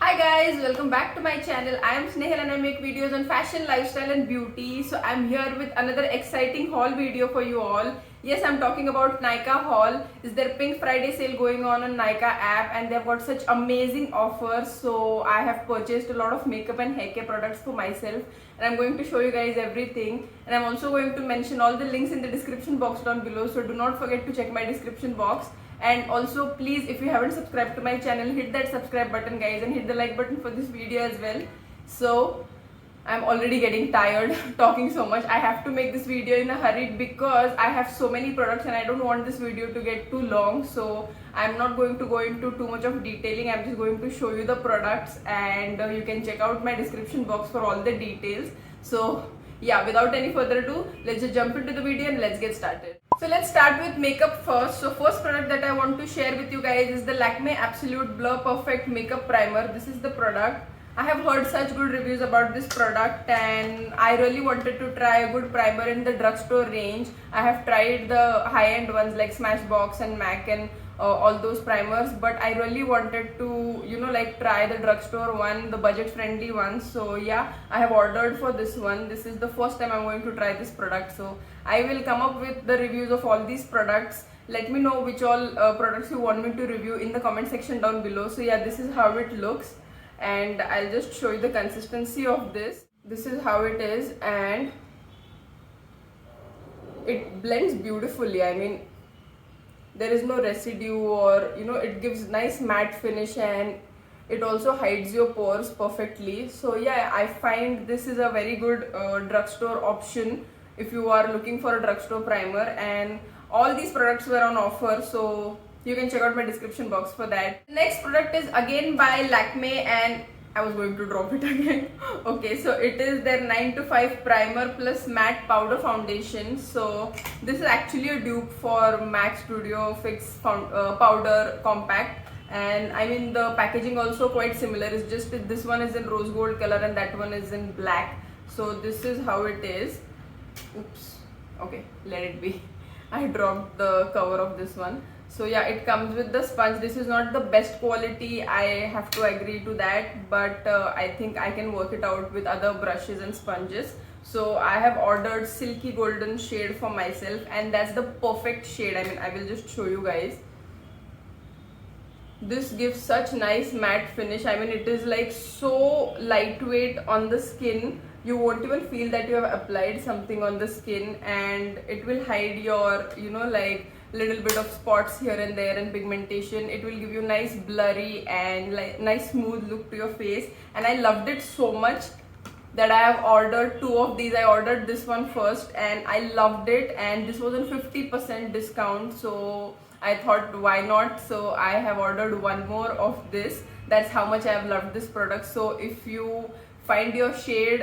Hi guys, welcome back to my channel. I am Snehal and I make videos on fashion, lifestyle and beauty. So I'm here with another exciting haul video for you all. Yes, I'm talking about Nykaa haul. Is their Pink Friday sale going on Nykaa app and they've got such amazing offers. So I have purchased a lot of makeup and hair care products for myself and I'm going to show you guys everything. And I'm also going to mention all the links in the description box down below. So do not forget to check my description box. And also please, if you haven't subscribed to my channel, hit that subscribe button guys and hit the like button for this video as well. So I'm already getting tired talking so much. I have to make this video in a hurry because I have so many products and I don't want this video to get too long. So I'm not going to go into too much of detailing. I'm just going to show you the products and you can check out my description box for all the details. So yeah, without any further ado, let's just jump into the video and let's get started. So let's start with makeup first. So first product that I want to share with you guys is the Lakme Absolute Blur Perfect Makeup Primer. This is the product. I have heard such good reviews about this product and I really wanted to try a good primer in the drugstore range. I have tried the high-end ones like Smashbox and MAC and all those primers, but I really wanted to try the drugstore one, the budget friendly one. So yeah, I have ordered for this one. This is the first time I'm going to try this product, so I will come up with the reviews of all these products. Let me know which all products you want me to review in the comment section down below. So yeah, this is how it looks and I'll just show you the consistency of this. This is how it is and it blends beautifully. I mean, there is no residue or it gives nice matte finish and it also hides your pores perfectly. So yeah, I find this is a very good drugstore option if you are looking for a drugstore primer, and all these products were on offer, so you can check out my description box for that. Next product is again by Lakme and I was going to drop it again. Okay, so it is their 9 to 5 primer plus matte powder foundation. So this is actually a dupe for MAC Studio Fix powder compact, and I mean the packaging also quite similar. It's just that this one is in rose gold color and that one is in black. So this is how it is. Oops, okay, let it be. I dropped the cover of this one. So yeah, it comes with the sponge. This is not the best quality, I have to agree to that, but I think I can work it out with other brushes and sponges. So I have ordered silky golden shade for myself and that's the perfect shade. I mean, I will just show you guys. This gives such nice matte finish. I mean, it is like so lightweight on the skin. You won't even feel that you have applied something on the skin, and it will hide your little bit of spots here and there and pigmentation. It will give you nice blurry and like nice smooth look to your face, and I loved it so much that I have ordered two of these. I ordered this one first and I loved it, and this was on 50% discount, so I thought why not. So I have ordered one more of this. That's how much I have loved this product. So if you find your shade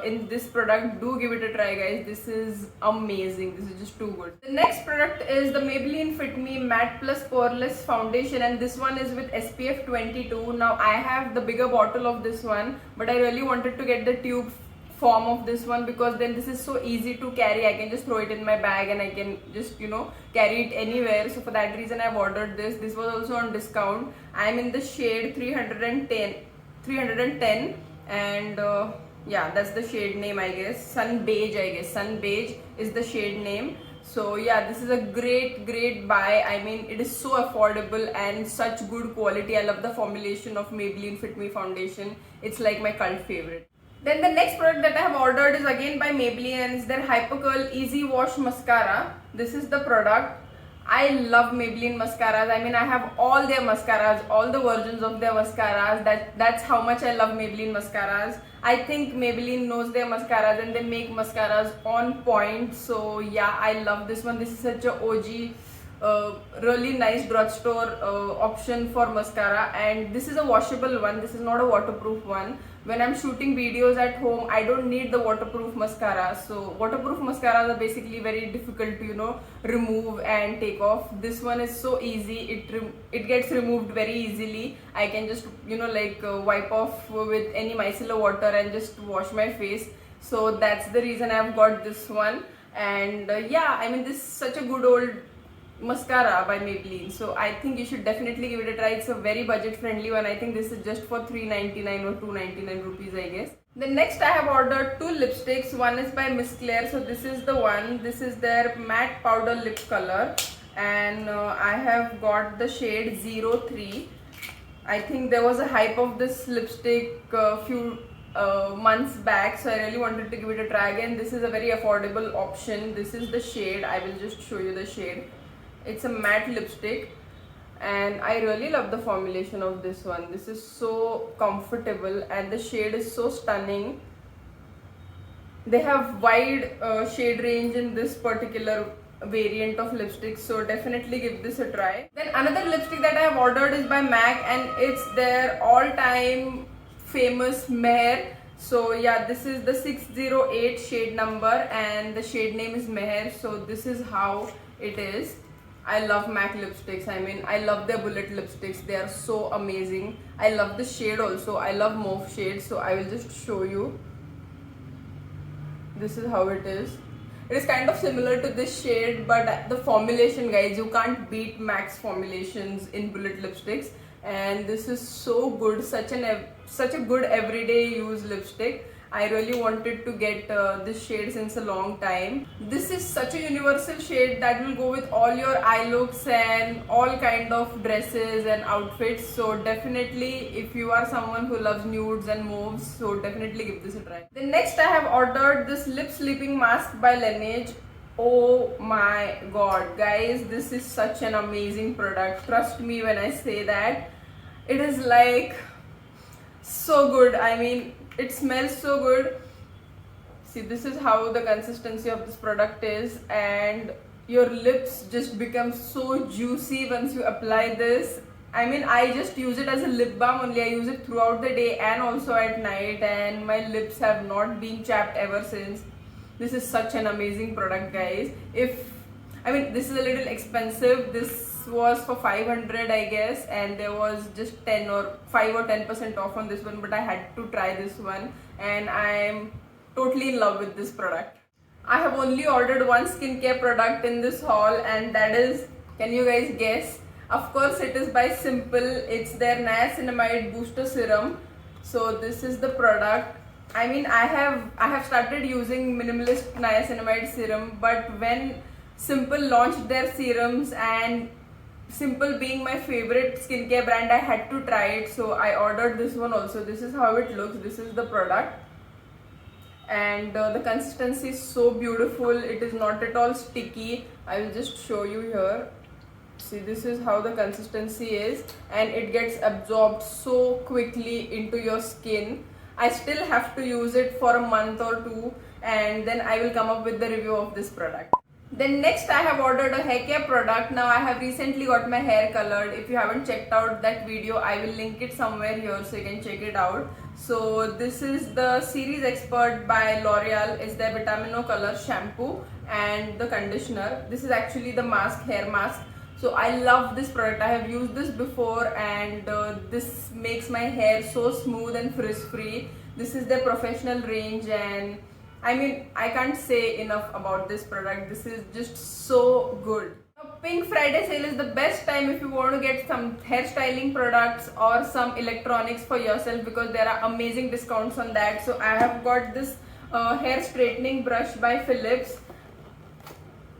in this product, do give it a try guys. This is amazing. This is just too good. The next product is the Maybelline Fit Me Matte Plus Poreless Foundation, and this one is with SPF 22. Now I have the bigger bottle of this one, but I really wanted to get the tube form of this one because then this is so easy to carry. I can just throw it in my bag and I can just carry it anywhere. So for that reason I've ordered this. This was also on discount. I'm in the shade 310 and yeah, that's the shade name, I guess. Sun Beige, I guess. Sun Beige is the shade name. So yeah, this is a great buy. I mean, it is so affordable and such good quality. I love the formulation of Maybelline Fit Me foundation. It's like my cult favorite. Then the next product that I have ordered is again by Maybelline and it's their Hyper Curl Easy Wash Mascara. This is the product. I love Maybelline mascaras. I mean, I have all their mascaras, all the versions of their mascaras. That's how much I love Maybelline mascaras. I think Maybelline knows their mascaras and they make mascaras on point. So yeah, I love this one. This is such a OG, really nice drugstore option for mascara, and this is a washable one. This is not a waterproof one. When I'm shooting videos at home, I don't need the waterproof mascara. So waterproof mascaras are basically very difficult to remove and take off. This one is so easy. It gets removed very easily. I can just wipe off with any micellar water and just wash my face. So that's the reason I've got this one. And yeah, I mean, this is such a good old mascara by Maybelline. So I think you should definitely give it a try. It's a very budget friendly one. I think this is just for 399 or 299 rupees, I guess. Then next I have ordered two lipsticks. One is by Miss Claire. So this is the one. This is their matte powder lip color, and I have got the shade 03. I think there was a hype of this lipstick few months back, so I really wanted to give it a try again. This is a very affordable option. This is the shade. I will just show you the shade. It's a matte lipstick, and I really love the formulation of this one. This is so comfortable and the shade is so stunning. They have wide shade range in this particular variant of lipstick, so definitely give this a try. Then another lipstick that I have ordered is by MAC, and it's their all-time famous Meher. So yeah, this is the 608 shade number and the shade name is Meher. So this is how it is. I love MAC lipsticks. I mean, I love their bullet lipsticks. They are so amazing. I love the shade also. I love mauve shade. So I will just show you. This is how it is. It is kind of similar to this shade, but the formulation, guys, you can't beat MAC's formulations in bullet lipsticks. And this is so good, such a good everyday use lipstick. I really wanted to get this shade since a long time. This is such a universal shade that will go with all your eye looks and all kind of dresses and outfits. So definitely, if you are someone who loves nudes and mauves, so definitely give this a try. Then next I have ordered this lip sleeping mask by Laneige. Oh my god, guys, this is such an amazing product. Trust me when I say that. It is like so good. I mean, it smells so good. See, this is how the consistency of this product is, and your lips just become so juicy once you apply this. I mean, I just use it as a lip balm only. I use it throughout the day and also at night, and my lips have not been chapped ever since. This is such an amazing product, guys. This is a little expensive. This was for 500, I guess, and there was just 10 or 5 or 10% off on this one, but I had to try this one and I'm totally in love with this product. I have only ordered one skincare product in this haul, and that is, can you guys guess? Of course, it is by Simple. It's their Niacinamide Booster Serum. So this is the product. I mean, I have started using minimalist niacinamide serum, but when Simple launched their serums, and Simple being my favorite skincare brand, I had to try it, so I ordered this one also. This is how it looks. This is the product, and the consistency is so beautiful. It is not at all sticky. I will just show you here. See, this is how the consistency is, and it gets absorbed so quickly into your skin. I still have to use it for a month or two, and then I will come up with the review of this product. Then next I have ordered a hair care product. Now I have recently got my hair colored. If you haven't checked out that video, I will link it somewhere here so you can check it out. So this is the Series Expert by L'Oreal. It's their Vitamino Color shampoo and the conditioner. This is actually the mask, hair mask. So I love this product. I have used this before, and this makes my hair so smooth and frizz-free. This is their professional range, and I mean, I can't say enough about this product. This is just so good. Pink Friday sale is the best time if you want to get some hairstyling products or some electronics for yourself, because there are amazing discounts on that. So I have got this hair straightening brush by Philips.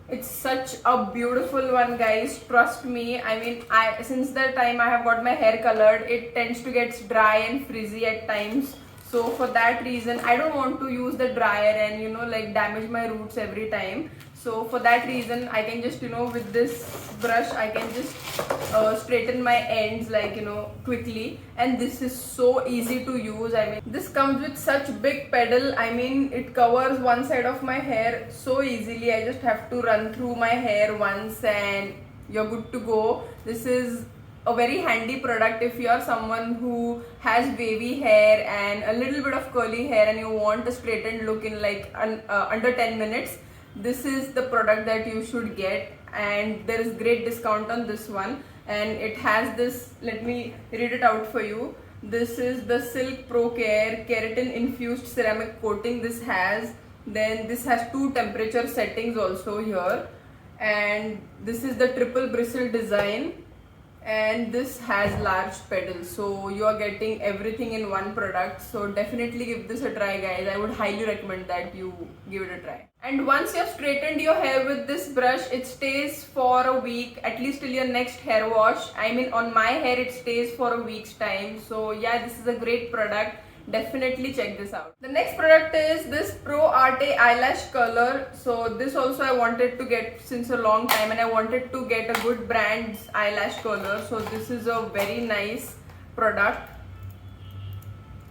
It's such a beautiful one, guys. Trust me. I mean, since the time I have got my hair colored, it tends to get dry and frizzy at times. So for that reason, I don't want to use the dryer and like damage my roots every time. So for that reason, I can just with this brush I can just straighten my ends quickly, and this is so easy to use. I mean, this comes with such big pedal. I mean, it covers one side of my hair so easily. I just have to run through my hair once and you're good to go. This is a very handy product if you are someone who has wavy hair and a little bit of curly hair and you want a straightened look in under 10 minutes. This is the product that you should get, and there is great discount on this one. And it has this, let me read it out for you. This is the Silk Pro Care Keratin Infused Ceramic Coating. This has 2 temperature settings also here. and this is the triple bristle design, and this has large pedals, so you are getting everything in one product. So definitely give this a try, guys. I would highly recommend that you give it a try. And once you have straightened your hair with this brush, it stays for a week, at least till your next hair wash. I mean, on my hair it stays for a week's time. So yeah, this is a great product. Definitely check this out. The next product is this Pro Arte eyelash curler. So this also I wanted to get since a long time, and I wanted to get a good brand's eyelash curler. So this is a very nice product.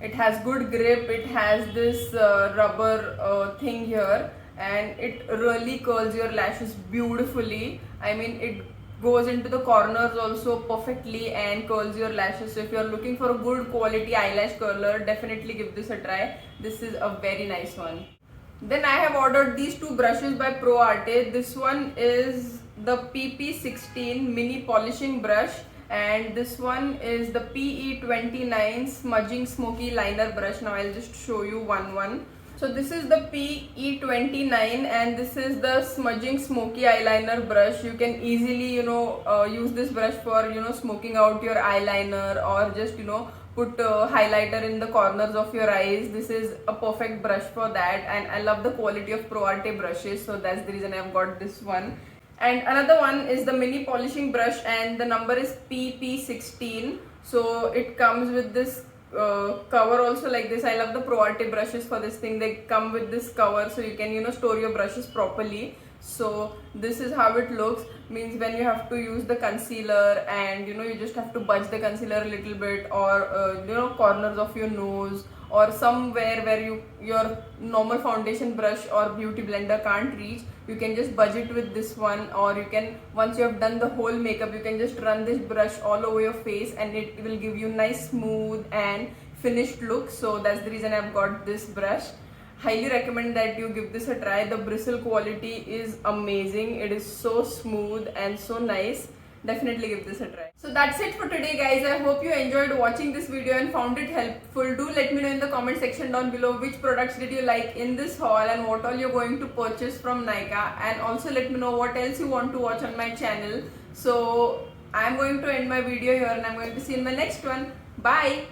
It has good grip. It has this rubber thing here, and it really curls your lashes beautifully. I mean, it goes into the corners also perfectly and curls your lashes. So if you are looking for a good quality eyelash curler, definitely give this a try. This is a very nice one. Then I have ordered these two brushes by Pro Arte. This one is the PP16 mini polishing brush, and this one is the PE29 smudging smoky liner brush. Now I'll just show you one. So this is the PE29 and this is the smudging smoky eyeliner brush. You can easily use this brush for smoking out your eyeliner, or just put highlighter in the corners of your eyes. This is a perfect brush for that, and I love the quality of Pro Arte brushes, so that's the reason I've got this one. And another one is the mini polishing brush, and the number is PP16. So it comes with this cover also like this. I love the Pro Arte brushes for this thing. They come with this cover, so you can store your brushes properly. So this is how it looks. Means when you have to use the concealer, and you just have to budge the concealer a little bit, or corners of your nose, or somewhere where your normal foundation brush or beauty blender can't reach, you can just budge it with this one. Or you can, once you have done the whole makeup, you can just run this brush all over your face, and it will give you nice smooth and finished look. So that's the reason I've got this brush. Highly recommend that you give this a try. The bristle quality is amazing. It is so smooth and so nice. Definitely give this a try. So that's it for today, guys. I hope you enjoyed watching this video and found it helpful. Do let me know in the comment section down below which products did you like in this haul and what all you're going to purchase from Nykaa, and also let me know what else you want to watch on my channel. So I'm going to end my video here, and I'm going to see you in my next one. Bye.